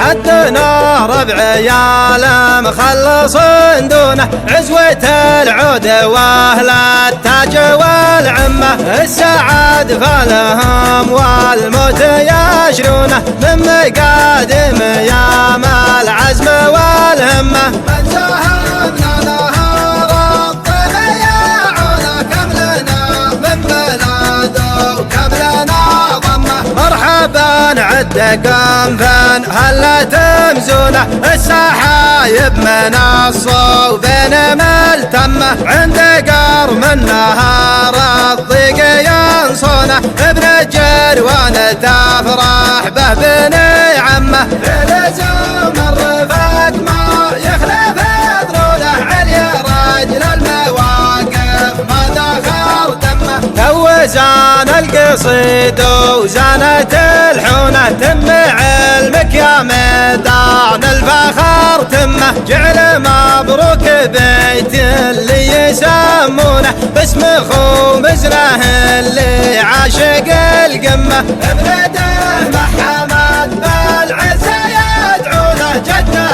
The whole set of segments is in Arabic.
حدنا ربع عيال مخلصين دونه عزوة العود واهل التاج والعمة السعد فالهم والموت يشرونه من مقادم يام العزم والهمة من ساهمنا لها ربنا يعونه كملنا من بلاده وكملنا ضمه مرحبا عدكم فين هلا تمزونه السحايب من الصوبين ملتمه عند قرم النهار الضيق ينصونه ابن الجروان تفرح به بني عمه لزوم الرفاق ما يخلف ضروله علي رجل المواقف ما دخل دمه توزان القصيد وزانت الحونه تم علمك يا ميدان الفخر تمه جعل مبروك بيت اللي يسمونه باسم خو مزنه اللي عاشق القمه ابنته محمد بالعز يدعونه جده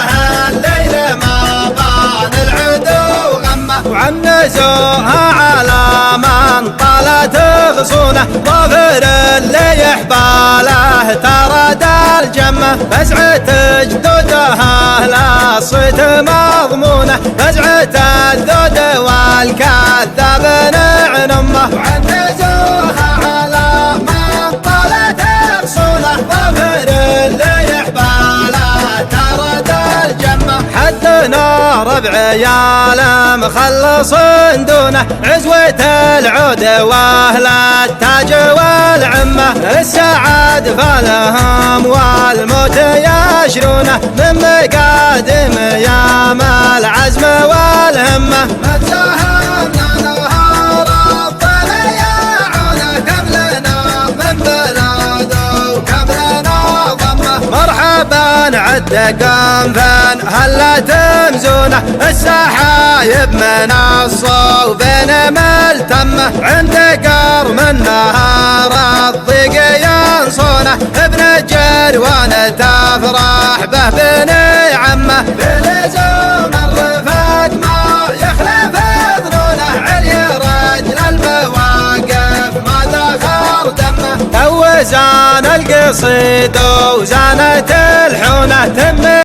الليل ما بان العدو غمه وعنزوها على من طالت غصونه ظافر اللي يحباله ترد الجمه فزعة جدودها لا صيت مضمونه فزعة الذود والكذاب نعن امه وعنزوها على من طالت غصونه ظافر اللي يحباله ترد الجمه حدنا ربع عيال مخلصين دونه عزوة العود واهل التاج والعمة السعد فالهم والموت يشرونه من مقادم يام العزم والهمة من ساهمنا لها ربنا يعونه كملنا من بلاده وكملنا ضمه مرحبا عدكم فين هلا تمزونه السحايب من الصوبين ملتمه عند قرم النهار الضيق ينصونه ابن الجروان تفرح به بني عمه بلزوم الرفاق ما يخلف ضروله علي رجل المواقف ما دخل دمه توزان القصيد وزانت الحونه تم